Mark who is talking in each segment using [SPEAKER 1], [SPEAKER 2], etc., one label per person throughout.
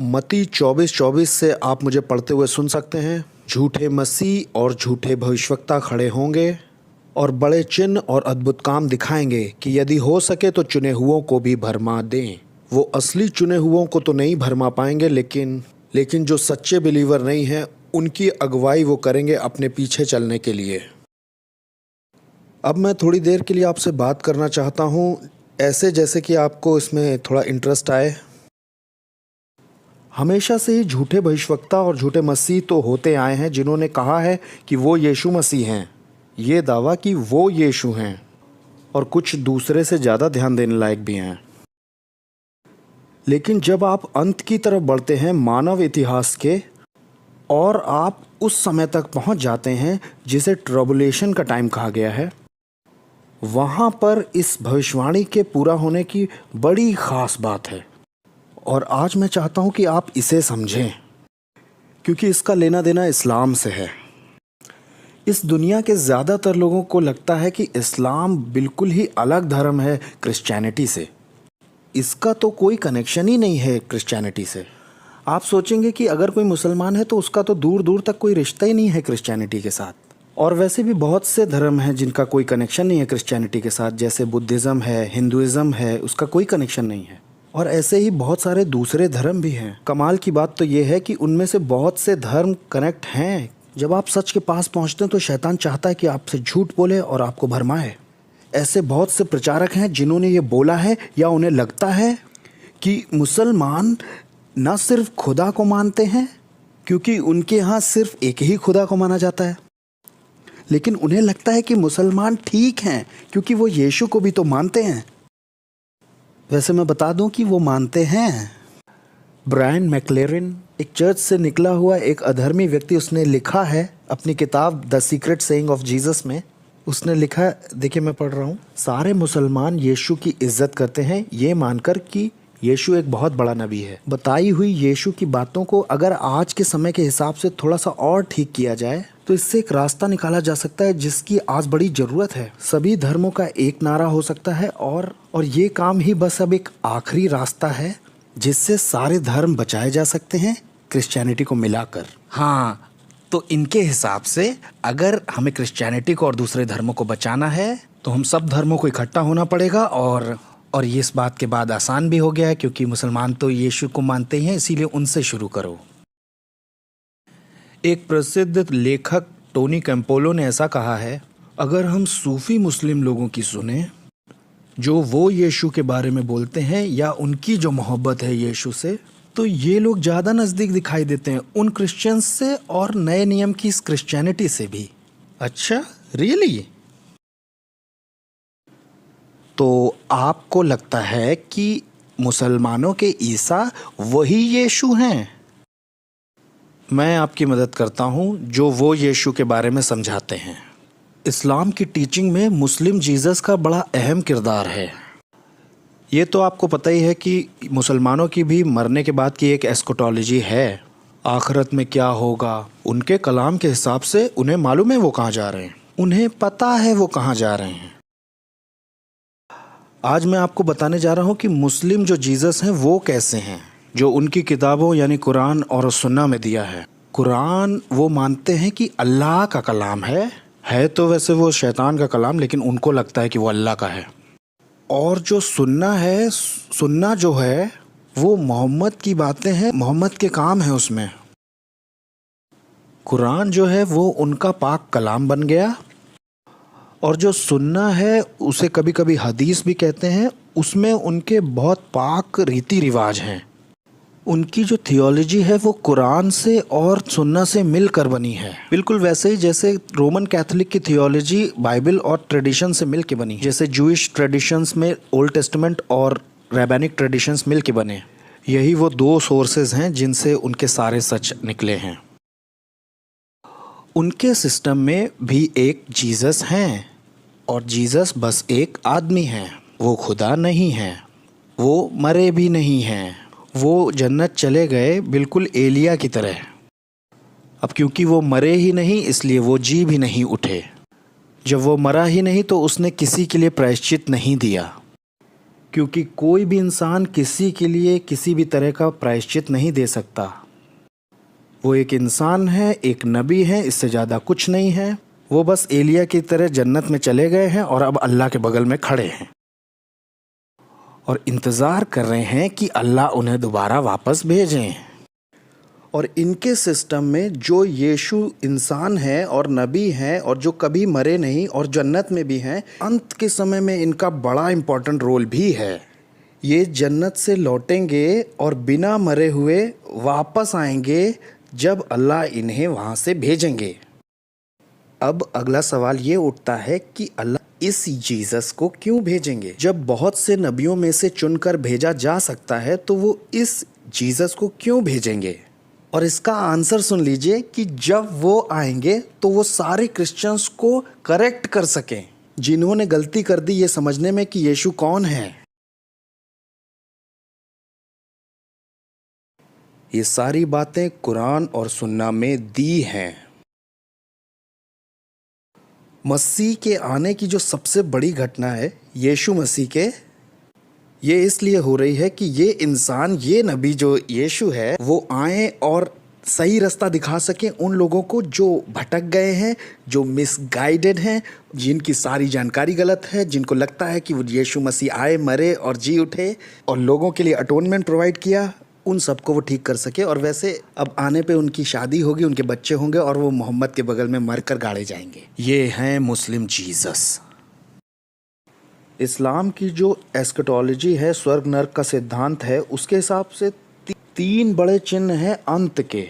[SPEAKER 1] मत्ती 24:24 से आप मुझे पढ़ते हुए सुन सकते हैं। झूठे मसीह और झूठे भविष्यवक्ता खड़े होंगे और बड़े चिन्ह और अद्भुत काम दिखाएंगे कि यदि हो सके तो चुने हुओं को भी भरमा दें। वो असली चुने हुओं को तो नहीं भरमा पाएंगे, लेकिन जो सच्चे बिलीवर नहीं हैं उनकी अगुवाई वो करेंगे अपने पीछे चलने के लिए। अब मैं थोड़ी देर के लिए आपसे बात करना चाहता हूँ, ऐसे जैसे कि आपको इसमें थोड़ा इंटरेस्ट आए। हमेशा से ही झूठे भविष्यवक्ता और झूठे मसीह तो होते आए हैं जिन्होंने कहा है कि वो यीशु मसीह हैं, ये दावा कि वो यीशु हैं, और कुछ दूसरे से ज़्यादा ध्यान देने लायक भी हैं। लेकिन जब आप अंत की तरफ बढ़ते हैं मानव इतिहास के, और आप उस समय तक पहुंच जाते हैं जिसे ट्रबुलेशन का टाइम कहा गया है, वहाँ पर इस भविष्यवाणी के पूरा होने की बड़ी ख़ास बात है। और आज मैं चाहता हूँ कि आप इसे समझें, क्योंकि इसका लेना देना इस्लाम से है। इस दुनिया के ज़्यादातर लोगों को लगता है कि इस्लाम बिल्कुल ही अलग धर्म है क्रिश्चियनिटी से। इसका तो कोई कनेक्शन ही नहीं है क्रिश्चियनिटी से। आप सोचेंगे कि अगर कोई मुसलमान है तो उसका तो दूर दूर तक कोई रिश्ता ही नहीं है क्रिश्चियनिटी के साथ। और वैसे भी बहुत से धर्म हैं जिनका कोई कनेक्शन नहीं है क्रिश्चियनिटी के साथ, जैसे बुद्धिज़्म है, हिंदुइज़्म है, उसका कोई कनेक्शन नहीं है। और ऐसे ही बहुत सारे दूसरे धर्म भी हैं। कमाल की बात तो ये है कि उनमें से बहुत से धर्म कनेक्ट हैं। जब आप सच के पास पहुंचते हैं तो शैतान चाहता है कि आपसे झूठ बोले और आपको भरमाए। ऐसे बहुत से प्रचारक हैं जिन्होंने ये बोला है या उन्हें लगता है कि मुसलमान न सिर्फ खुदा को मानते हैं, क्योंकि उनके यहाँ सिर्फ एक ही खुदा को माना जाता है, लेकिन उन्हें लगता है कि मुसलमान ठीक हैं क्योंकि वो यीशु को भी तो मानते हैं। वैसे मैं बता दूं कि वो मानते हैं। ब्रायन मैक्लेरिन एक चर्च से निकला हुआ एक अधर्मी व्यक्ति, उसने लिखा है अपनी किताब the secret saying of Jesus में, उसने लिखा, देखिए मैं पढ़ रहा हूँ। सारे मुसलमान यीशु की इज्जत करते हैं ये मानकर कि यीशु एक बहुत बड़ा नबी है। बताई हुई यीशु की बातों को अगर आज के समय के हिसाब से थोड़ा सा और ठीक किया जाए तो इससे एक रास्ता निकाला जा सकता है जिसकी आज बड़ी ज़रूरत है। सभी धर्मों का एक नारा हो सकता है और ये काम ही बस अब एक आखिरी रास्ता है जिससे सारे धर्म बचाए जा सकते हैं क्रिश्चियनिटी को मिलाकर।
[SPEAKER 2] हाँ, तो इनके हिसाब से अगर हमें क्रिश्चियनिटी को और दूसरे धर्मों को बचाना है
[SPEAKER 1] तो हम सब धर्मों को इकट्ठा होना पड़ेगा।
[SPEAKER 2] और ये इस बात के बाद आसान भी हो गया है क्योंकि मुसलमान तो यीशु को मानते ही हैं, इसीलिए उनसे शुरू करो।
[SPEAKER 1] एक प्रसिद्ध लेखक टोनी कैम्पोलो ने ऐसा कहा है, अगर हम सूफी मुस्लिम लोगों की सुने जो वो यीशु के बारे में बोलते हैं या उनकी जो मोहब्बत है यीशु से, तो ये लोग ज़्यादा नज़दीक दिखाई देते हैं उन क्रिश्चियंस से और नए नियम की इस क्रिश्चियनिटी से भी।
[SPEAKER 2] अच्छा, रियली?
[SPEAKER 1] तो आपको लगता है कि मुसलमानों के ईसा वही यीशु हैं? मैं आपकी मदद करता हूं जो वो यीशु के बारे में समझाते हैं। इस्लाम की टीचिंग में मुस्लिम जीसस का बड़ा अहम किरदार है। ये तो आपको पता ही है कि मुसलमानों की भी मरने के बाद की एक एस्कोटोलॉजी है। आखिरत में क्या होगा, उनके कलाम के हिसाब से उन्हें मालूम है वो कहाँ जा रहे हैं, उन्हें पता है वो कहाँ जा रहे हैं। आज मैं आपको बताने जा रहा हूँ कि मुस्लिम जो जीसस हैं वो कैसे हैं, जो उनकी किताबों यानी कुरान और सुन्ना में दिया है। कुरान वो मानते हैं कि अल्लाह का कलाम है तो वैसे वो शैतान का कलाम, लेकिन उनको लगता है कि वो अल्लाह का है। और जो सुन्ना है, सुन्ना जो है वो मोहम्मद की बातें हैं, मोहम्मद के काम है उसमें। कुरान जो है वो उनका पाक कलाम बन गया, और जो सुन्ना है उसे कभी कभी हदीस भी कहते हैं, उसमें उनके बहुत पाक रीति रिवाज हैं। उनकी जो थियोलॉजी है वो कुरान से और सुन्ना से मिलकर बनी है, बिल्कुल वैसे ही जैसे रोमन कैथोलिक की थियोलॉजी बाइबल और ट्रेडिशन से मिल के बनी, जैसे जूइश ट्रेडिशंस में ओल्ड टेस्टामेंट और रैबानिक ट्रेडिशंस मिल के बने। यही वो दो सोर्सेज हैं जिनसे उनके सारे सच निकले हैं। उनके सिस्टम में भी एक जीसस हैं, और जीसस बस एक आदमी है, वो खुदा नहीं है, वो मरे भी नहीं हैं, वो जन्नत चले गए बिल्कुल एलिया की तरह। अब क्योंकि वो मरे ही नहीं इसलिए वो जी भी नहीं उठे। जब वो मरा ही नहीं तो उसने किसी के लिए प्रायश्चित नहीं दिया। क्योंकि कोई भी इंसान किसी के लिए किसी भी तरह का प्रायश्चित नहीं दे सकता। वो एक इंसान है, एक नबी है, इससे ज़्यादा कुछ नहीं है। वो बस एलिया की तरह जन्नत में चले गए हैं और अब अल्लाह के बगल में खड़े हैं और इंतज़ार कर रहे हैं कि अल्लाह उन्हें दोबारा वापस भेजें। और इनके सिस्टम में जो यीशु इंसान है और नबी हैं और जो कभी मरे नहीं और जन्नत में भी हैं, अंत के समय में इनका बड़ा इम्पोर्टेंट रोल भी है। ये जन्नत से लौटेंगे और बिना मरे हुए वापस आएंगे जब अल्लाह इन्हें वहाँ से भेजेंगे। अब अगला सवाल ये उठता है कि अल्लाह इस जीसस को क्यों भेजेंगे? जब बहुत से नबियों में से चुनकर भेजा जा सकता है तो वो इस जीसस को क्यों भेजेंगे? और इसका आंसर सुन लीजिए कि जब वो आएंगे तो वो सारे क्रिश्चियंस को करेक्ट कर सकें जिन्होंने गलती कर दी ये समझने में कि यीशु कौन है। ये सारी बातें कुरान और सुन्ना में दी हैं। मसीह के आने की जो सबसे बड़ी घटना है यीशु मसीह के, ये इसलिए हो रही है कि ये इंसान, ये नबी जो यीशु है, वो आए और सही रास्ता दिखा सकें उन लोगों को जो भटक गए हैं, जो मिसगाइडेड हैं, जिनकी सारी जानकारी गलत है, जिनको लगता है कि वो यीशु मसीह आए, मरे और जी उठे और लोगों के लिए अटोनमेंट प्रोवाइड किया, उन सबको वो ठीक कर सके। और वैसे अब आने पे उनकी शादी होगी, उनके बच्चे होंगे और वो मोहम्मद के बगल में मरकर गाड़े जाएंगे। ये हैं मुस्लिम जीसस। इस्लाम की जो एस्केटोलॉजी है, स्वर्ग नर्क का सिद्धांत है, उसके हिसाब से तीन बड़े चिन्ह हैं अंत के।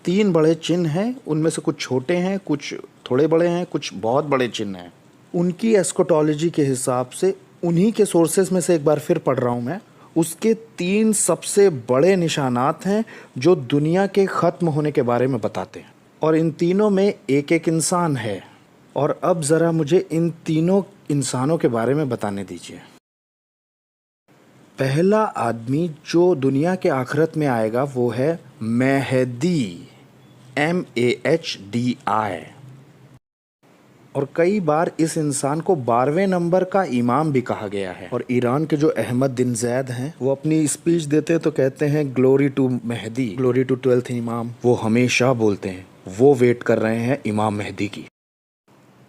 [SPEAKER 1] तीन बड़े चिन्ह हैं, उनमें से कुछ छोटे हैं, कुछ थोड़े बड़े हैं, कुछ बहुत बड़े चिन्ह हैं। उनकी एस्केटोलॉजी के हिसाब से, उन्हीं के सोर्सेज में से एक बार फिर पढ़ रहा हूँ मैं, उसके तीन सबसे बड़े निशानात हैं जो दुनिया के ख़त्म होने के बारे में बताते हैं। और इन तीनों में एक एक इंसान है। और अब ज़रा मुझे इन तीनों इंसानों के बारे में बताने दीजिए। पहला आदमी जो दुनिया के आखिरत में आएगा वो है मेहदी, MAHDI। और कई बार इस इंसान को 12वें नंबर का इमाम भी कहा गया है। और ईरान के जो अहमद दिन जैद हैं, वो अपनी स्पीच देते हैं तो कहते हैं glory to Mehdi, glory to 12th इमाम। वो हमेशा बोलते हैं, वो वेट कर रहे हैं इमाम मेहदी की।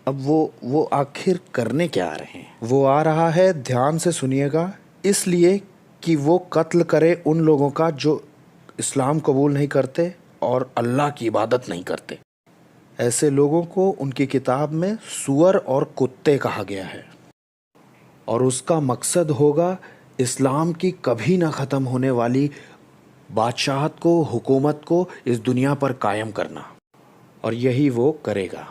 [SPEAKER 1] अब वो आखिर करने क्या आ रहे हैं? वो आ रहा है, ध्यान से सुनिएगा, इसलिए कि वो कत्ल करे उन लोगों का जो इस्लाम कबूल नहीं करते और अल्लाह की इबादत नहीं करते। ऐसे लोगों को उनकी किताब में सुअर और कुत्ते कहा गया है। और उसका मकसद होगा इस्लाम की कभी ना ख़त्म होने वाली बादशाहत को, हुकूमत को इस दुनिया पर कायम करना। और यही वो करेगा।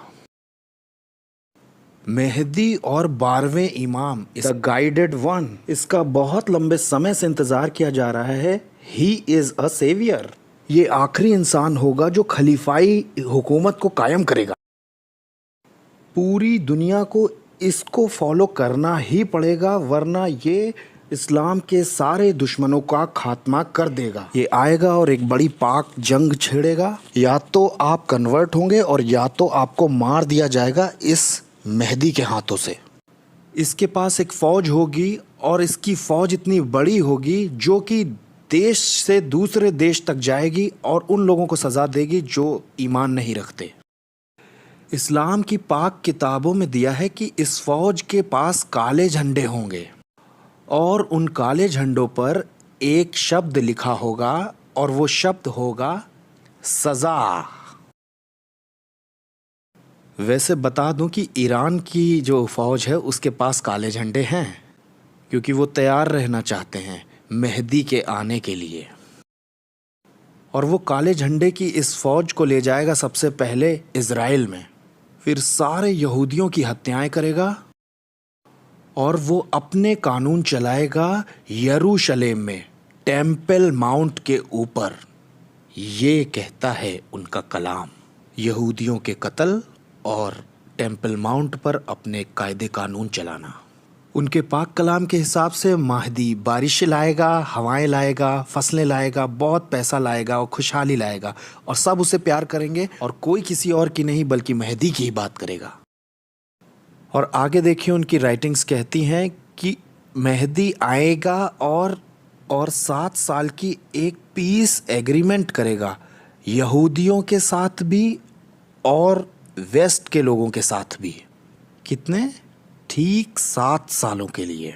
[SPEAKER 1] मेहदी और 12वें इमाम, द गाइडेड वन, इसका बहुत लंबे समय से इंतज़ार किया जा रहा है। He is a saviour. ये आखिरी इंसान होगा जो खलीफाई हुकूमत को कायम करेगा। पूरी दुनिया को इसको फॉलो करना ही पड़ेगा, वरना ये इस्लाम के सारे दुश्मनों का खात्मा कर देगा। ये आएगा और एक बड़ी पाक जंग छेड़ेगा। या तो आप कन्वर्ट होंगे और या तो आपको मार दिया जाएगा इस मेहदी के हाथों से। इसके पास एक फ़ौज होगी और इसकी फ़ौज इतनी बड़ी होगी जो कि देश से दूसरे देश तक जाएगी और उन लोगों को सज़ा देगी जो ईमान नहीं रखते। इस्लाम की पाक किताबों में दिया है कि इस फ़ौज के पास काले झंडे होंगे और उन काले झंडों पर एक शब्द लिखा होगा और वो शब्द होगा सज़ा। वैसे बता दूं कि ईरान की जो फ़ौज है उसके पास काले झंडे हैं, क्योंकि वो तैयार रहना चाहते हैं मेहदी के आने के लिए। और वो काले झंडे की इस फ़ौज को ले जाएगा सबसे पहले इज़राइल में, फिर सारे यहूदियों की हत्याएं करेगा और वो अपने कानून चलाएगा यरूशलेम में, टेम्पल माउंट के ऊपर। ये कहता है उनका कलाम, यहूदियों के कत्ल और टेम्पल माउंट पर अपने कायदे कानून चलाना। उनके पाक कलाम के हिसाब से महदी बारिश लाएगा, हवाएं लाएगा, फसलें लाएगा, बहुत पैसा लाएगा और खुशहाली लाएगा और सब उसे प्यार करेंगे और कोई किसी और की नहीं बल्कि महदी की ही बात करेगा। और आगे देखिए उनकी राइटिंग्स कहती हैं कि मेहदी आएगा और 7 साल की एक पीस एग्रीमेंट करेगा, यहूदियों के साथ भी और वेस्ट के लोगों के साथ भी। कितने? ठीक 7 सालों के लिए।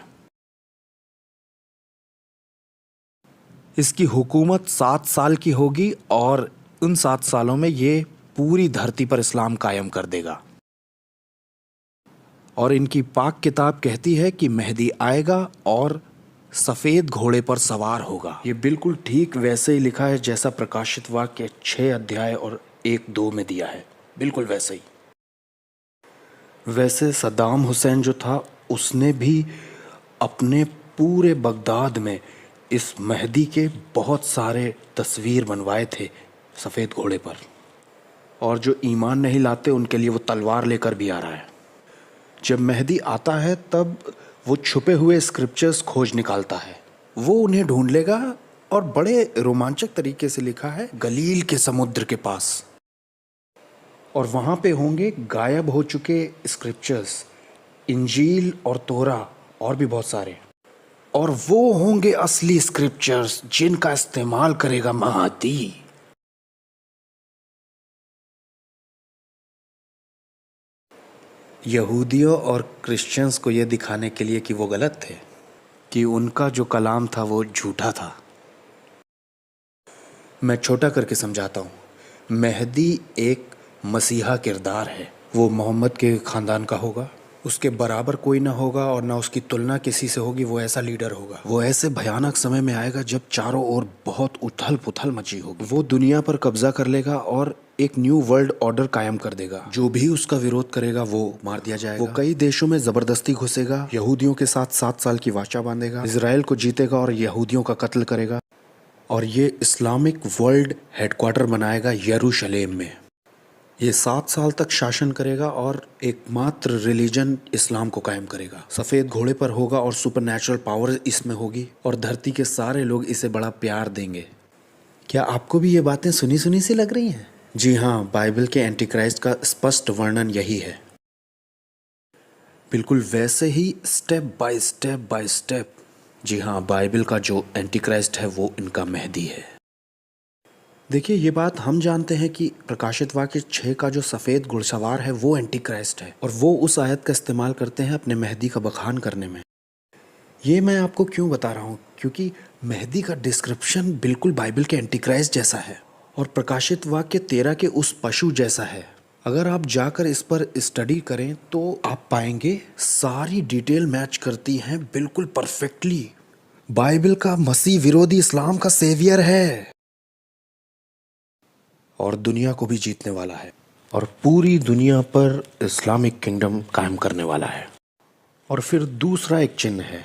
[SPEAKER 1] इसकी हुकूमत 7 साल की होगी और उन 7 सालों में ये पूरी धरती पर इस्लाम कायम कर देगा। और इनकी पाक किताब कहती है कि मेहदी आएगा और सफ़ेद घोड़े पर सवार होगा। ये बिल्कुल ठीक वैसे ही लिखा है जैसा प्रकाशित वाक्य 6 अध्याय और 1-2 में दिया है, बिल्कुल वैसे ही। वैसे सद्दाम हुसैन जो था उसने भी अपने पूरे बगदाद में इस मेहदी के बहुत सारे तस्वीर बनवाए थे सफ़ेद घोड़े पर, और जो ईमान नहीं लाते उनके लिए वो तलवार लेकर भी आ रहा है। जब मेहदी आता है तब वो छुपे हुए स्क्रिप्चर्स खोज निकालता है, वो उन्हें ढूंढ लेगा। और बड़े रोमांचक तरीके से लिखा है, गलील के समुद्र के पास, और वहाँ पे होंगे गायब हो चुके स्क्रिप्चर्स, इंजील और तोरा और भी बहुत सारे, और वो होंगे असली स्क्रिप्चर्स जिनका इस्तेमाल करेगा महदी। यहूदियों और क्रिश्चियंस को ये दिखाने के लिए कि वो गलत थे, कि उनका जो कलाम था वो झूठा था। मैं छोटा करके समझाता हूँ। मेहदी एक मसीहा किरदार है। वो मोहम्मद के ख़ानदान का होगा, उसके बराबर कोई ना होगा और ना उसकी तुलना किसी से होगी। वो ऐसा लीडर होगा, वो ऐसे भयानक समय में आएगा जब चारों ओर बहुत उथल पुथल मची होगी। वो दुनिया पर कब्जा कर लेगा और एक न्यू वर्ल्ड ऑर्डर कायम कर देगा। जो भी उसका विरोध करेगा वो मार दिया जाएगा। वो कई देशों में जबरदस्ती घुसेगा, यहूदियों के साथ 7 साल की वाचा बांधेगा, इजराइल को जीतेगा और यहूदियों का कत्ल करेगा, और ये इस्लामिक वर्ल्ड हेडक्वार्टर बनाएगा यरूशलेम में। ये 7 साल तक शासन करेगा और एकमात्र रिलीजन इस्लाम को कायम करेगा। सफ़ेद घोड़े पर होगा और सुपरनैचुरल पावर इसमें होगी, और धरती के सारे लोग इसे बड़ा प्यार देंगे। क्या आपको भी ये बातें सुनी सुनी सी लग रही हैं? जी हाँ, बाइबल के एंटी क्राइस्ट का स्पष्ट वर्णन यही है। बिल्कुल वैसे ही स्टेप बाय स्टेप। जी हाँ, बाइबल का जो एंटी क्राइस्ट है वो इनका मेहदी है। देखिए, ये बात हम जानते हैं कि प्रकाशित वाक्य 6 का जो सफ़ेद घुड़सवार है वो एंटी क्राइस्ट है, और वो उस आयत का इस्तेमाल करते हैं अपने मेहदी का बखान करने में। ये मैं आपको क्यों बता रहा हूँ? क्योंकि मेहदी का डिस्क्रिप्शन बिल्कुल बाइबल के एंटी क्राइस्ट जैसा है और प्रकाशित वाक्य 13 के उस पशु जैसा है। अगर आप जाकर इस पर स्टडी करें तो आप पाएंगे सारी डिटेल मैच करती हैं बिल्कुल परफेक्टली। बाइबल का मसीह विरोधी इस्लाम का सेवियर है और दुनिया को भी जीतने वाला है, और पूरी दुनिया पर इस्लामिक किंगडम कायम करने वाला है। और फिर दूसरा एक चिन्ह है,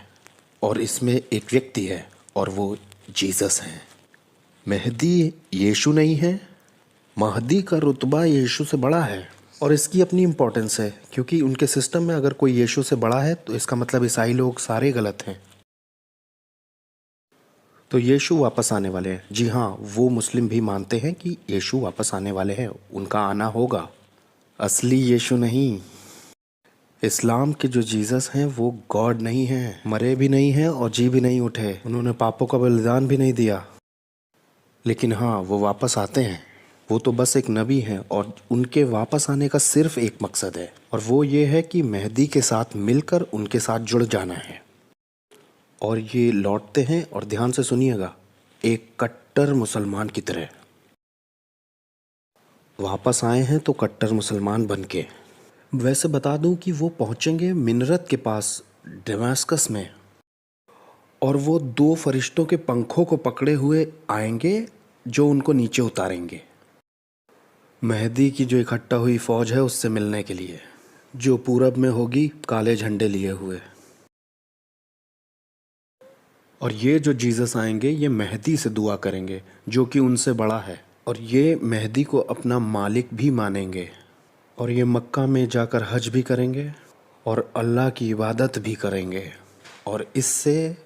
[SPEAKER 1] और इसमें एक व्यक्ति है, और वो जीसस हैं। मेहदी यीशु नहीं है, महदी का रुतबा यीशु से बड़ा है, और इसकी अपनी इम्पोर्टेंस है, क्योंकि उनके सिस्टम में अगर कोई यीशु से बड़ा है तो इसका मतलब ईसाई लोग सारे गलत हैं। तो यीशु वापस आने वाले हैं। जी हाँ, वो मुस्लिम भी मानते हैं कि यीशु वापस आने वाले हैं, उनका आना होगा। असली यीशु नहीं। इस्लाम के जो जीसस हैं वो गॉड नहीं हैं, मरे भी नहीं हैं और जी भी नहीं उठे, उन्होंने पापों का बलिदान भी नहीं दिया। लेकिन हाँ, वो वापस आते हैं। वो तो बस एक नबी हैं और उनके वापस आने का सिर्फ एक मकसद है, और वो ये है कि मेहदी के साथ मिलकर उनके साथ जुड़ जाना है। और ये लौटते हैं, और ध्यान से सुनिएगा, एक कट्टर मुसलमान की तरह वापस आए हैं, तो कट्टर मुसलमान बन के। वैसे बता दूं कि वो पहुंचेंगे मिनरत के पास दमास्कस में, और वो 2 फरिश्तों के पंखों को पकड़े हुए आएंगे जो उनको नीचे उतारेंगे, मेहदी की जो इकट्ठा हुई फौज है उससे मिलने के लिए, जो पूरब में होगी काले झंडे लिए हुए। और ये जो जीसस आएंगे ये मेहदी से दुआ करेंगे जो कि उनसे बड़ा है, और ये मेहदी को अपना मालिक भी मानेंगे, और ये मक्का में जाकर हज भी करेंगे और अल्लाह की इबादत भी करेंगे। और इससे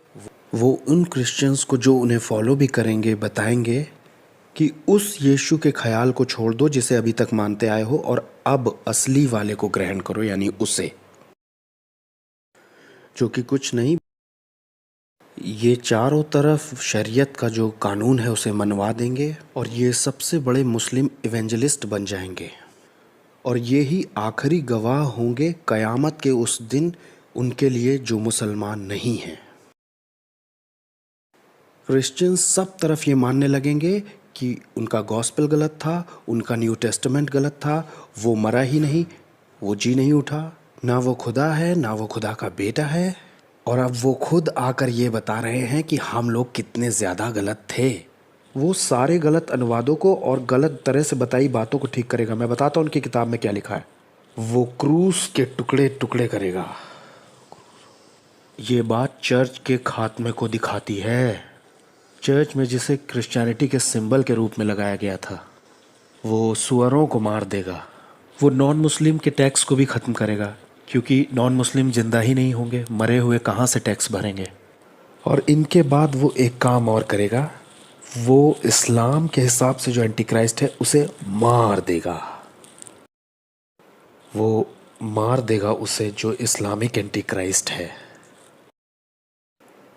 [SPEAKER 1] वो उन क्रिश्चियंस को जो उन्हें फॉलो भी करेंगे बताएंगे कि उस यीशु के ख्याल को छोड़ दो जिसे अभी तक मानते आए हो, और अब असली वाले को ग्रहण करो, यानी उसे, जो कि कुछ नहीं ये चारों तरफ शरीयत का जो कानून है उसे मनवा देंगे और ये सबसे बड़े मुस्लिम इवेंजलिस्ट बन जाएंगे और ये ही आखिरी गवाह होंगे क़यामत के उस दिन उनके लिए जो मुसलमान नहीं हैं। क्रिश्चियंस सब तरफ ये मानने लगेंगे कि उनका गॉस्पेल गलत था, उनका न्यू टेस्टामेंट गलत था, वो मरा ही नहीं, वो जी नहीं उठा, ना वो खुदा है ना वो खुदा का बेटा है। और अब वो खुद आकर ये बता रहे हैं कि हम लोग कितने ज़्यादा गलत थे। वो सारे गलत अनुवादों को और गलत तरह से बताई बातों को ठीक करेगा। मैं बताता हूँ उनकी किताब में क्या लिखा है। वो क्रूस के टुकड़े टुकड़े करेगा। ये बात चर्च के खात्मे को दिखाती है। चर्च में जिसे क्रिश्चियनिटी के सिंबल के रूप में लगाया गया था, वो सुअरों को मार देगा। वो नॉन मुस्लिम के टैक्स को भी ख़त्म करेगा, क्योंकि नॉन मुस्लिम जिंदा ही नहीं होंगे, मरे हुए कहाँ से टैक्स भरेंगे। और इनके बाद वो एक काम और करेगा, वो इस्लाम के हिसाब से जो एंटी क्राइस्ट है उसे मार देगा। वो मार देगा उसे जो इस्लामिक एंटी क्राइस्ट है।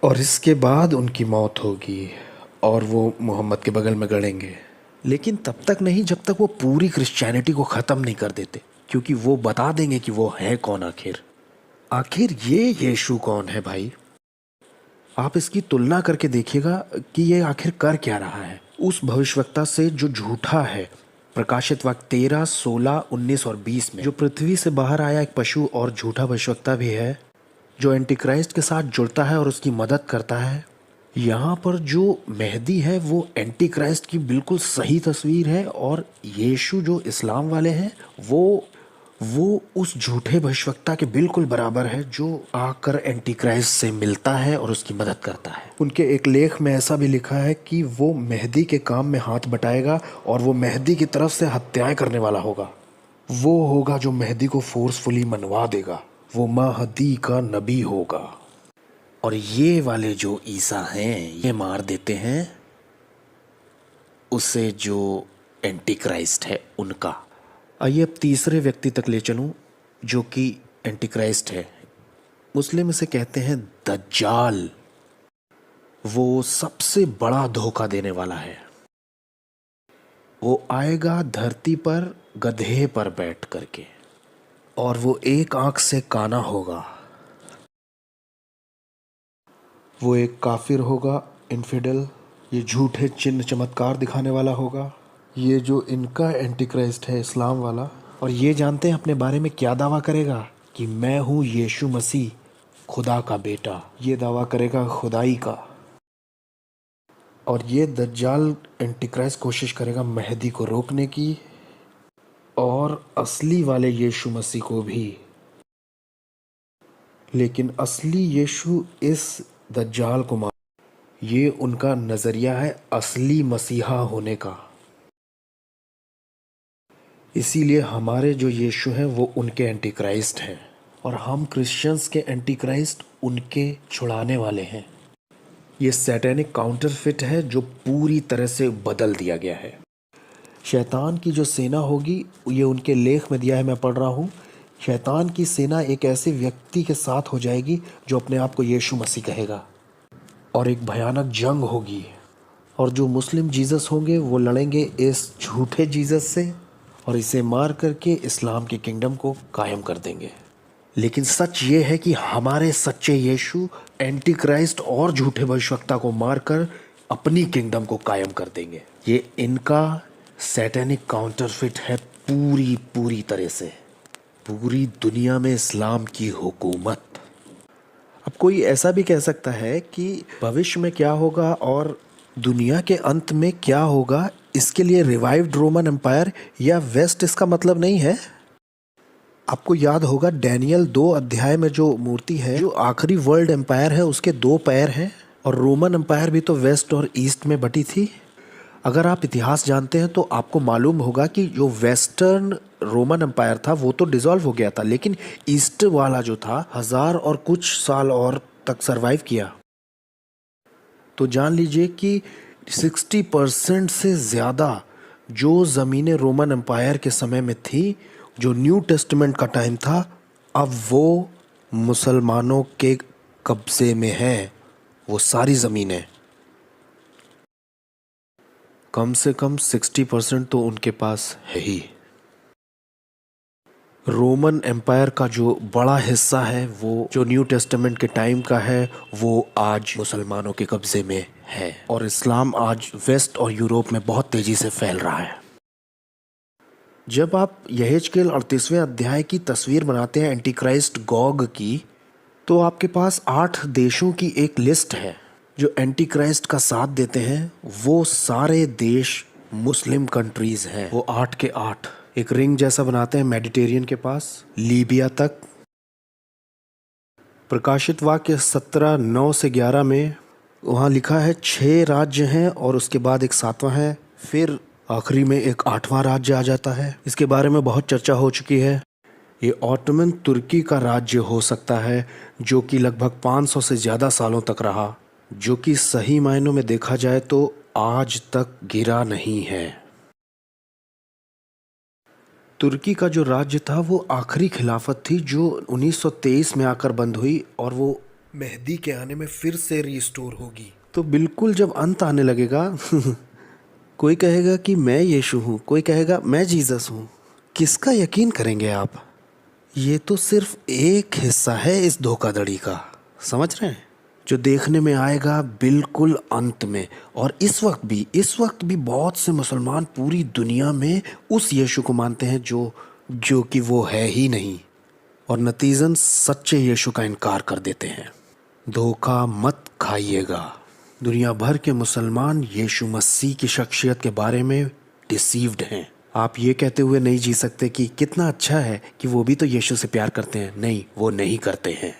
[SPEAKER 1] और इसके बाद उनकी मौत होगी और वो मोहम्मद के बगल में गड़ेंगे। लेकिन तब तक नहीं जब तक वो पूरी क्रिश्चियनिटी को ख़त्म नहीं कर देते, क्योंकि वो बता देंगे कि वो है कौन आखिर ये यीशु कौन है भाई। आप इसकी तुलना करके देखिएगा कि ये आखिर कर क्या रहा है उस भविष्यवक्ता से जो झूठा है। प्रकाशित वाक्य 13, 16, 19 और 20 में जो पृथ्वी से बाहर आया एक पशु और झूठा भविष्यवक्ता भी है, जो एंटी क्राइस्ट के साथ जुड़ता है और उसकी मदद करता है। यहाँ पर जो मेहदी है वो एंटी क्राइस्ट की बिल्कुल सही तस्वीर है, और यीशु जो इस्लाम वाले हैं वो उस झूठे भविष्यवक्ता के बिल्कुल बराबर है जो आकर एंटी क्राइस्ट से मिलता है और उसकी मदद करता है। उनके एक लेख में ऐसा भी लिखा है कि वो मेहदी के काम में हाथ बटाएगा और वो मेहदी की तरफ से हत्याएं करने वाला होगा। वो होगा जो मेहदी को फोर्सफुली मनवा देगा। वो महदी का नबी होगा। और ये वाले जो ईसा हैं ये मार देते हैं उसे जो एंटी क्राइस्ट है उनका। आइए अब तीसरे व्यक्ति तक ले चलूं जो कि एंटी क्राइस्ट है। मुस्लिम इसे कहते हैं दज्जाल। वो सबसे बड़ा धोखा देने वाला है। वो आएगा धरती पर गधे पर बैठ करके, और वो एक आंख से काना होगा। वो एक काफिर होगा, इनफिडल। ये झूठे चिन्ह चमत्कार दिखाने वाला होगा। ये जो इनका एंटी क्राइस्ट है इस्लाम वाला, और ये जानते हैं अपने बारे में क्या दावा करेगा कि मैं हूँ यीशु मसीह, खुदा का बेटा। ये दावा करेगा खुदाई का। और ये दज्जाल एंटी क्राइस्ट कोशिश करेगा मेहदी को रोकने की और असली वाले यीशु मसीह को भी। लेकिन असली यीशु इस दज्जाल को मार, ये उनका नजरिया है असली मसीहा होने का। इसीलिए हमारे जो यीशु हैं वो उनके एंटी क्राइस्ट हैं, और हम क्रिश्चियंस के एंटी क्राइस्ट उनके छुड़ाने वाले हैं। ये सैटेनिक काउंटरफिट है जो पूरी तरह से बदल दिया गया है। शैतान की जो सेना होगी, ये उनके लेख में दिया है, मैं पढ़ रहा हूँ। शैतान की सेना एक ऐसे व्यक्ति के साथ हो जाएगी जो अपने आप को यीशु मसीह कहेगा, और एक भयानक जंग होगी। और जो मुस्लिम जीसस होंगे वो लड़ेंगे इस झूठे जीसस से और इसे मार करके इस्लाम के किंगडम को कायम कर देंगे। लेकिन सच ये है कि हमारे सच्चे यीशु एंटी क्राइस्ट और झूठे भविष्यवक्ता को मारकर अपनी किंगडम को कायम कर देंगे। ये इनका सैटेनिक काउंटरफिट है पूरी तरह से। पूरी दुनिया में इस्लाम की हुकूमत। अब कोई ऐसा भी कह सकता है कि भविष्य में क्या होगा और दुनिया के अंत में क्या होगा, इसके लिए रिवाइव्ड रोमन एम्पायर या वेस्ट इसका मतलब नहीं है। आपको याद होगा डैनियल 2 अध्याय में जो मूर्ति है, जो आखिरी वर्ल्ड एम्पायर है, उसके 2 पैर हैं, और रोमन एम्पायर भी तो वेस्ट और ईस्ट में बटी थी। अगर आप इतिहास जानते हैं तो आपको मालूम होगा कि जो वेस्टर्न रोमन एम्पायर था वो तो डिसॉल्व हो गया था, लेकिन ईस्ट वाला जो था 1000 और कुछ साल और तक सरवाइव किया। तो जान लीजिए कि 60% से ज़्यादा जो ज़मीनें रोमन एम्पायर के समय में थी, जो न्यू टेस्टामेंट का टाइम था, अब वो मुसलमानों के कब्ज़े में है।
[SPEAKER 3] वो सारी ज़मीनें, कम से कम 60% तो उनके पास है ही। रोमन एम्पायर का जो बड़ा हिस्सा है, वो जो न्यू टेस्टामेंट के टाइम का है, वो आज मुसलमानों के कब्जे में है। और इस्लाम आज वेस्ट और यूरोप में बहुत तेजी से फैल रहा है।
[SPEAKER 1] जब आप यहेजकेल 38वें अध्याय की तस्वीर बनाते हैं एंटी क्राइस्ट गॉग की, तो आपके पास 8 देशों की एक लिस्ट है जो एंटी क्राइस्ट का साथ देते हैं। वो सारे देश मुस्लिम कंट्रीज हैं, वो 8 के 8 एक रिंग जैसा बनाते हैं मेडिटेरियन के पास, लीबिया तक। प्रकाशित वाक्य 17:9 से 11 में वहाँ लिखा है 6 राज्य हैं और उसके बाद एक 7वां है, फिर आखिरी में एक 8वां राज्य आ जाता है। इसके बारे में बहुत चर्चा हो चुकी है। ये ऑटोमन तुर्की का राज्य हो सकता है, जो कि लगभग 500 से ज़्यादा सालों तक रहा, जो कि सही मायनों में देखा जाए तो आज तक गिरा नहीं है। तुर्की का जो राज्य था वो आखिरी खिलाफत थी जो 1923 में आकर बंद हुई और वो मेहदी के आने में फिर से रिस्टोर होगी। तो बिल्कुल जब अंत आने लगेगा कोई कहेगा कि मैं यीशु हूँ, कोई कहेगा मैं जीसस हूँ। किसका यकीन करेंगे आप? ये तो सिर्फ एक हिस्सा है इस धोखाधड़ी का, समझ रहे हैं, जो देखने में आएगा बिल्कुल अंत में। और इस वक्त भी बहुत से मुसलमान पूरी दुनिया में उस यीशु को मानते हैं जो कि वो है ही नहीं, और नतीजन सच्चे यीशु का इनकार कर देते हैं। धोखा मत खाइएगा। दुनिया भर के मुसलमान यीशु मसीह की शख्सियत के बारे में डिसीव्ड हैं। आप ये कहते हुए नहीं जी सकते कि कितना अच्छा है कि वो भी तो यीशु से प्यार करते हैं। नहीं, वो नहीं करते हैं।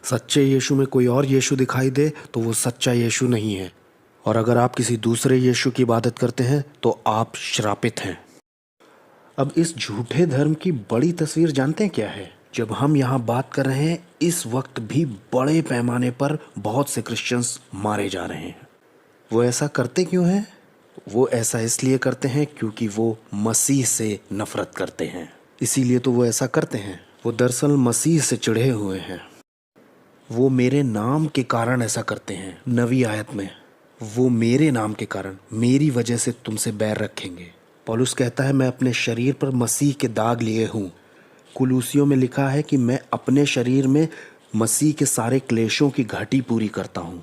[SPEAKER 1] सच्चे यीशु में कोई और यीशु दिखाई दे तो वो सच्चा यीशु नहीं है, और अगर आप किसी दूसरे यीशु की इबादत करते हैं तो आप श्रापित हैं। अब इस झूठे धर्म की बड़ी तस्वीर जानते हैं क्या है? जब हम यहाँ बात कर रहे हैं, इस वक्त भी बड़े पैमाने पर बहुत से क्रिश्चियंस मारे जा रहे हैं। वो ऐसा करते क्यों हैं? वो ऐसा इसलिए करते हैं क्योंकि वो मसीह से नफरत करते हैं, इसीलिए तो वो ऐसा करते हैं। वो दरअसल मसीह से चिढ़े हुए हैं। वो मेरे नाम के कारण ऐसा करते हैं। नवी आयत में वो मेरे नाम के कारण, मेरी वजह से तुमसे बैर रखेंगे। पौलुस कहता है मैं अपने शरीर पर मसीह के दाग लिए हूँ। कुलूसियों में लिखा है कि मैं अपने शरीर में मसीह के सारे क्लेशों की घटी पूरी करता हूँ।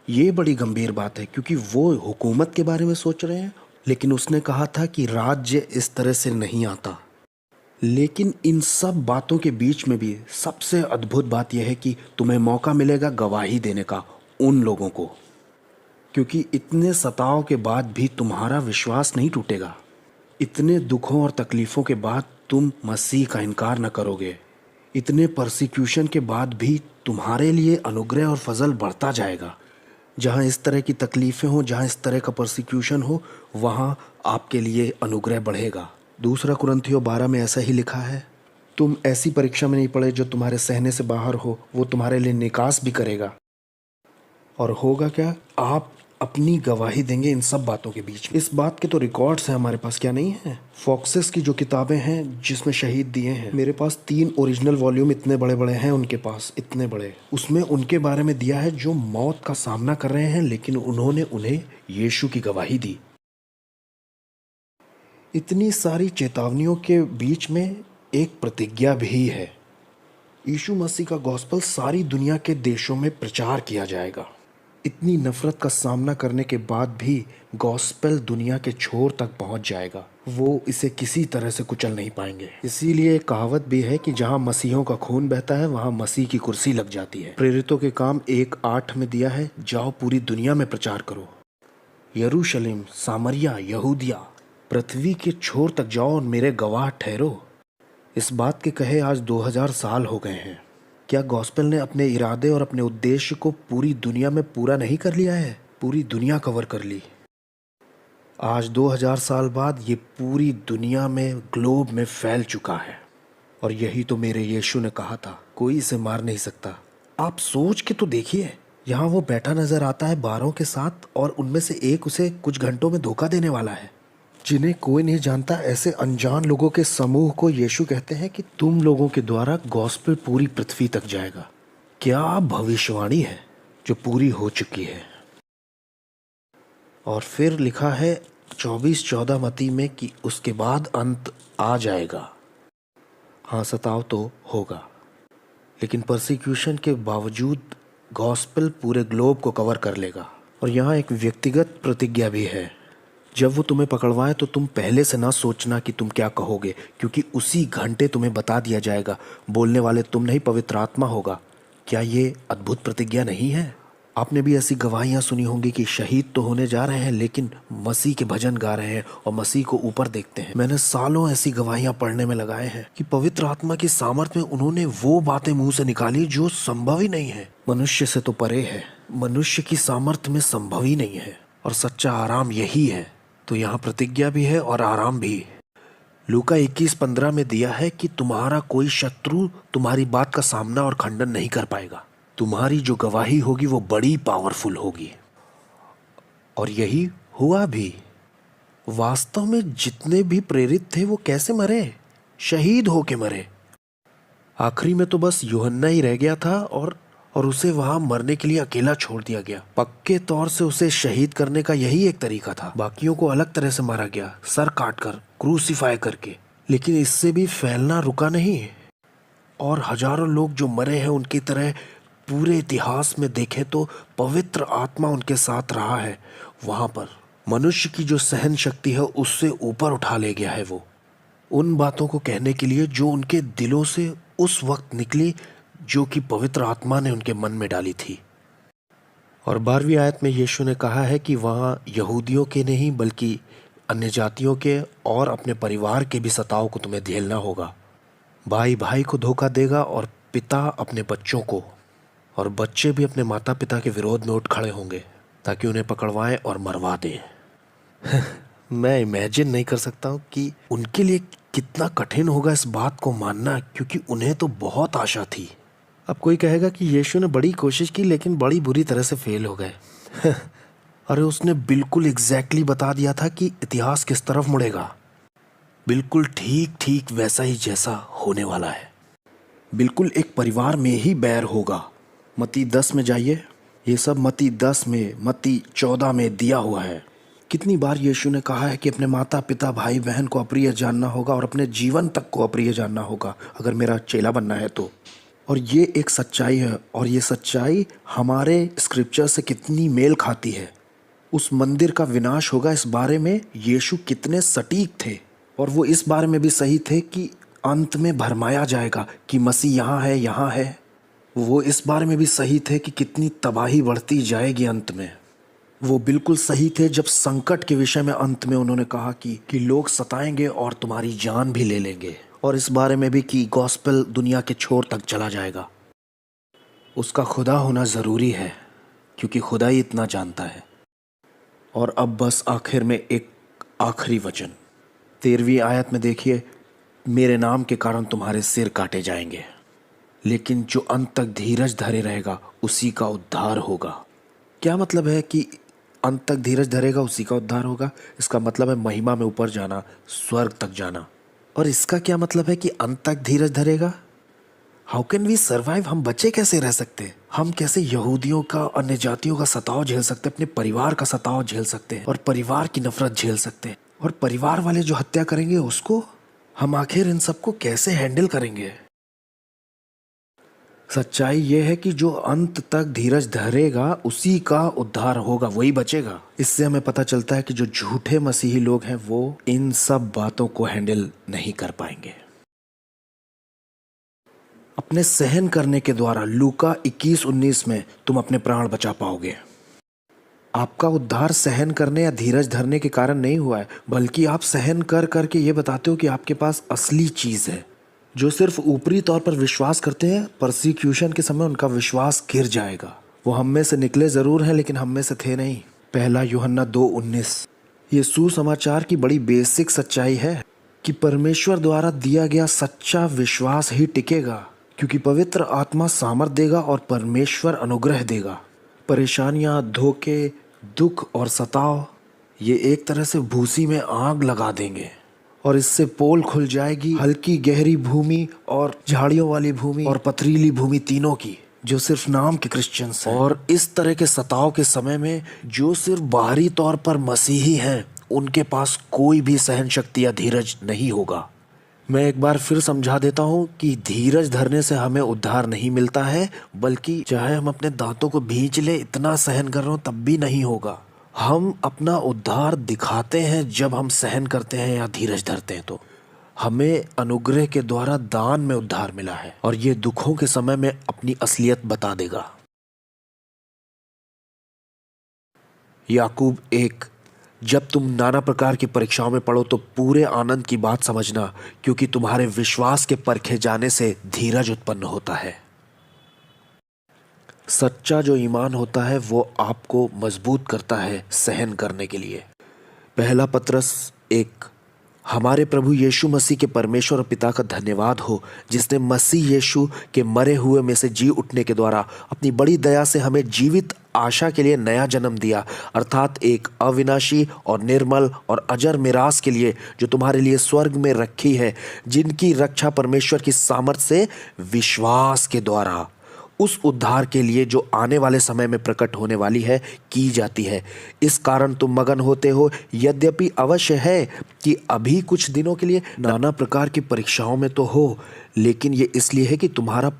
[SPEAKER 1] ये बड़ी गंभीर बात है क्योंकि वो हुकूमत के बारे में सोच रहे हैं, लेकिन उसने कहा था कि राज्य इस तरह से नहीं आता। लेकिन इन सब बातों के बीच में भी सबसे अद्भुत बात यह है कि तुम्हें मौका मिलेगा गवाही देने का उन लोगों को, क्योंकि इतने सताव के बाद भी तुम्हारा विश्वास नहीं टूटेगा। इतने दुखों और तकलीफ़ों के बाद तुम मसीह का इनकार न करोगे। इतने परसिक्यूशन के बाद भी तुम्हारे लिए अनुग्रह और फजल बढ़ता जाएगा। जहाँ इस तरह की तकलीफ़ें हो, जहाँ इस तरह का परसिक्यूशन हो, वहाँ आपके लिए अनुग्रह बढ़ेगा। 2 कुरिन्थियों 12 में ऐसा ही लिखा है, तुम ऐसी परीक्षा में नहीं पड़े जो तुम्हारे सहने से बाहर हो, वो तुम्हारे लिए निकास भी करेगा। और होगा क्या? आप अपनी गवाही देंगे इन सब बातों के बीच में। इस बात के तो रिकॉर्ड्स हैं हमारे पास, क्या नहीं है? फॉक्सेस की जो किताबें हैं जिसमें शहीद दिए हैं, मेरे पास 3 ओरिजिनल वॉल्यूम इतने बड़े बड़े हैं उनके पास, इतने बड़े। उसमें उनके बारे में दिया है जो मौत का सामना कर रहे हैं, लेकिन उन्होंने उन्हें यीशु की गवाही दी। इतनी सारी चेतावनियों के बीच में एक प्रतिज्ञा भी है। यीशु मसीह का गॉस्पेल सारी दुनिया के देशों में प्रचार किया जाएगा। इतनी नफरत का सामना करने के बाद भी गॉस्पेल दुनिया के छोर तक पहुंच जाएगा। वो इसे किसी तरह से कुचल नहीं पाएंगे। इसीलिए एक कहावत भी है कि जहां मसीहों का खून बहता है वहां मसीह की कुर्सी लग जाती है। प्रेरितों के काम 1:8 में दिया है, जाओ पूरी दुनिया में प्रचार करो। यरूशलेम, सामरिया, यहूदिया, पृथ्वी के छोर तक जाओ और मेरे गवाह ठहरो। इस बात के कहे आज 2000 साल हो गए हैं। क्या गॉस्पेल ने अपने इरादे और अपने उद्देश्य को पूरी दुनिया में पूरा नहीं कर लिया है? पूरी दुनिया कवर कर ली। आज 2000 साल बाद ये पूरी दुनिया में, ग्लोब में फैल चुका है। और यही तो मेरे यीशु ने कहा था, कोई इसे मार नहीं सकता। आप सोच के तो देखिए, यहाँ वो बैठा नजर आता है 12 के साथ, और उनमें से एक उसे कुछ घंटों में धोखा देने वाला है। जिन्हें कोई नहीं जानता, ऐसे अनजान लोगों के समूह को यीशु कहते हैं कि तुम लोगों के द्वारा गॉस्पेल पूरी पृथ्वी तक जाएगा।
[SPEAKER 3] क्या भविष्यवाणी है जो पूरी हो चुकी है। और फिर लिखा है 24-14 मत्ती में कि उसके बाद अंत आ जाएगा। हाँ, सताव तो होगा, लेकिन परसिक्यूशन के बावजूद गॉस्पेल पूरे ग्लोब को कवर कर लेगा। और यहाँ एक व्यक्तिगत प्रतिज्ञा भी है, जब वो तुम्हें पकड़वाए तो तुम पहले से ना सोचना कि तुम क्या कहोगे, क्योंकि उसी घंटे तुम्हें बता दिया जाएगा। बोलने वाले तुम नहीं, पवित्र आत्मा होगा। क्या ये अद्भुत प्रतिज्ञा नहीं है? आपने भी ऐसी गवाहियां सुनी होंगी कि शहीद तो होने जा रहे हैं लेकिन मसीह के भजन गा रहे हैं और मसीह को ऊपर देखते हैं। मैंने सालों ऐसी गवाहियां पढ़ने में लगाए हैं कि पवित्र आत्मा की सामर्थ्य में उन्होंने वो बातें मुंह से निकाली जो संभव ही नहीं है, मनुष्य से तो परे है, मनुष्य की सामर्थ्य में संभव ही नहीं है। और सच्चा आराम यही है। तो यहाँ प्रतिज्ञा भी है और आराम भी। लूका 21:15 में दिया है कि तुम्हारा कोई शत्रु तुम्हारी बात का सामना और खंडन नहीं कर पाएगा। तुम्हारी जो गवाही होगी वो बड़ी पावरफुल होगी। और यही हुआ भी। वास्तव में जितने भी प्रेरित थे वो कैसे मरे? शहीद होके मरे। आखिरी में तो बस यूहन्ना ही रह गया था और उसे वहां मरने के लिए अकेला छोड़ दिया गया। पक्के तौर से उसे शहीद करने का यही एक तरीका था। बाकियों को अलग तरह से मारा गया, सर काटकर, क्रूसीफाई करके। लेकिन इससे भी फैलना रुका नहीं। और हजारों लोग जो मरे हैं उनकी तरह पूरे इतिहास में देखें तो पवित्र आत्मा उनके साथ रहा है। वहां पर मनुष्य की जो सहन शक्ति है उससे ऊपर उठा ले गया है वो, उन बातों को कहने के लिए जो उनके दिलों से उस वक्त निकली, जो कि पवित्र आत्मा ने उनके मन में डाली थी। और 12वीं आयत में यीशु ने कहा है कि वहाँ यहूदियों के नहीं बल्कि अन्य जातियों के और अपने परिवार के भी सताव को तुम्हें झेलना होगा। भाई भाई को धोखा देगा और पिता अपने बच्चों को, और बच्चे भी अपने माता पिता के विरोध में उठ खड़े होंगे ताकि उन्हें पकड़वाएं और मरवा दें। मैं इमेजिन नहीं कर सकता हूँ कि उनके लिए कितना कठिन होगा इस बात को मानना, क्योंकि उन्हें तो बहुत आशा थी। अब कोई कहेगा कि यीशु ने बड़ी कोशिश की लेकिन बड़ी बुरी तरह से फेल हो गए। अरे उसने बिल्कुल एग्जैक्टली बता दिया था कि इतिहास किस तरफ मुड़ेगा। बिल्कुल ठीक ठीक वैसा ही जैसा होने वाला है। बिल्कुल एक परिवार में ही बैर होगा। मत्ती 10 में जाइए। ये सब मत्ती 10 में, मत्ती 14 में दिया हुआ है। कितनी बार यीशु ने कहा है कि अपने माता पिता भाई बहन को अप्रिय जानना होगा और अपने जीवन तक को अप्रिय जानना होगा अगर मेरा चेला बनना है तो। और ये एक सच्चाई है, और ये सच्चाई हमारे स्क्रिप्चर से कितनी मेल खाती है। उस मंदिर का विनाश होगा, इस बारे में यीशु कितने सटीक थे। और वो इस बारे में भी सही थे कि अंत में भरमाया जाएगा कि मसीह यहाँ है, यहाँ है। वो इस बारे में भी सही थे कि कितनी तबाही बढ़ती जाएगी अंत में। वो बिल्कुल सही थे जब संकट के विषय में अंत में उन्होंने कहा कि लोग सताएंगे और तुम्हारी जान भी ले लेंगे। और इस बारे में भी कि गॉस्पेल दुनिया के छोर तक चला जाएगा। उसका खुदा होना ज़रूरी है क्योंकि खुदा ही इतना जानता है। और अब बस आखिर में एक आखिरी वचन 13वीं आयत में देखिए, मेरे नाम के कारण तुम्हारे सिर काटे जाएंगे, लेकिन जो अंत तक धीरज धरे रहेगा उसी का उद्धार होगा। क्या मतलब है कि अंत तक धीरज धरेगा उसी का उद्धार होगा? इसका मतलब है महिमा में ऊपर जाना, स्वर्ग तक जाना। और इसका क्या मतलब है कि अंत तक धीरज धरेगा? How can we survive? हम बचे कैसे रह सकते? हम कैसे यहूदियों का, अन्य जातियों का सताव झेल सकते, अपने परिवार का सताव झेल सकते हैं और परिवार की नफरत झेल सकते हैं? और परिवार वाले जो हत्या करेंगे उसको हम आखिर इन सबको कैसे हैंडल करेंगे? सच्चाई ये है कि जो अंत तक धीरज धरेगा उसी का उद्धार होगा, वही बचेगा। इससे हमें पता चलता है कि जो झूठे मसीही लोग हैं वो इन सब बातों को हैंडल नहीं कर पाएंगे। अपने सहन करने के द्वारा लूका 21:19 में तुम अपने प्राण बचा पाओगे। आपका उद्धार सहन करने या धीरज धरने के कारण नहीं हुआ है, बल्कि आप सहन कर करके ये बताते हो कि आपके पास असली चीज़ है। जो सिर्फ ऊपरी तौर पर विश्वास करते हैं, परसिक्यूशन के समय उनका विश्वास गिर जाएगा। वो हम में से निकले ज़रूर हैं लेकिन हम में से थे नहीं। 1 यूहन्ना 2:19। ये सुसमाचार की बड़ी बेसिक सच्चाई है कि परमेश्वर द्वारा दिया गया सच्चा विश्वास ही टिकेगा, क्योंकि पवित्र आत्मा सामर्थ देगा और परमेश्वर अनुग्रह देगा। परेशानियाँ, धोखे, दुख और सताव ये एक तरह से भूसी में आग लगा देंगे और इससे पोल खुल जाएगी हल्की गहरी भूमि और झाड़ियों वाली भूमि और पथरीली भूमि, तीनों की। जो सिर्फ नाम के क्रिश्चियंस हैं, और इस तरह के सताव के समय में जो सिर्फ बाहरी तौर पर मसीही हैं, उनके पास कोई भी सहन शक्ति या धीरज नहीं होगा। मैं एक बार फिर समझा देता हूँ कि धीरज धरने से हमें उद्धार नहीं मिलता है, बल्कि चाहे हम अपने दांतों को भींच ले, इतना सहन कर रहे हो तब भी नहीं होगा। हम अपना उद्धार दिखाते हैं जब हम सहन करते हैं या धीरज धरते हैं। तो हमें अनुग्रह के द्वारा दान में उद्धार मिला है, और ये दुखों के समय में अपनी असलियत बता देगा। याकूब 1, जब तुम नाना प्रकार की परीक्षाओं में पड़ो तो पूरे आनंद की बात समझना, क्योंकि तुम्हारे विश्वास के परखे जाने से धीरज उत्पन्न होता है। सच्चा जो ईमान होता है वो आपको मजबूत करता है सहन करने के लिए। पहला पत्रस 1, हमारे प्रभु यीशु मसीह के परमेश्वर और पिता का धन्यवाद हो, जिसने मसीह यीशु के मरे हुए में से जी उठने के द्वारा अपनी बड़ी दया से हमें जीवित आशा के लिए नया जन्म दिया, अर्थात एक अविनाशी और निर्मल और अजर मिरास के लिए, जो तुम्हारे लिए स्वर्ग में रखी है, जिनकी रक्षा परमेश्वर की सामर्थ्य से विश्वास के द्वारा उस उद्धार के लिए जो आने वाले समय में प्रकट होने वाली है की जाती है। इस कारण तुम मगन होते हो, यद्यपि अवश्य है कि अभी कुछ दिनों के लिए नाना प्रकार की परीक्षाओं में तो हो, लेकिन ये इसलिए है कि तुम्हारा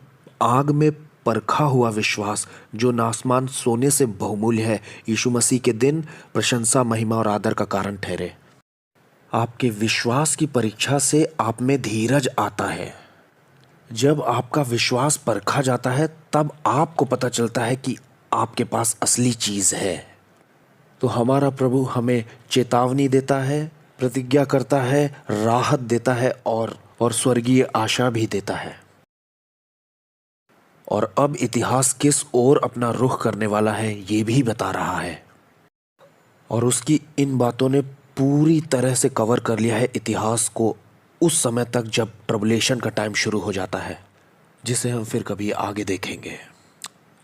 [SPEAKER 3] आग में परखा हुआ विश्वास, जो नासमान सोने से बहुमूल्य है, यीशु मसीह के दिन प्रशंसा, महिमा और आदर का कारण ठहरे। आपके विश्वास की परीक्षा से आप में धीरज आता है। जब आपका विश्वास परखा जाता है तब आपको पता चलता है कि आपके पास असली चीज है। तो हमारा प्रभु हमें चेतावनी देता है, प्रतिज्ञा करता है, राहत देता है और स्वर्गीय आशा भी देता है। और अब इतिहास किस ओर अपना रुख करने वाला है ये भी बता रहा है, और उसकी इन बातों ने पूरी तरह से कवर कर लिया है इतिहास को उस समय तक जब ट्रबुलेशन का टाइम शुरू हो जाता है, जिसे हम फिर कभी आगे देखेंगे।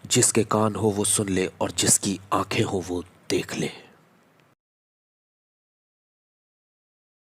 [SPEAKER 3] जिसके कान हो वो सुन ले और जिसकी आंखें हो वो देख ले।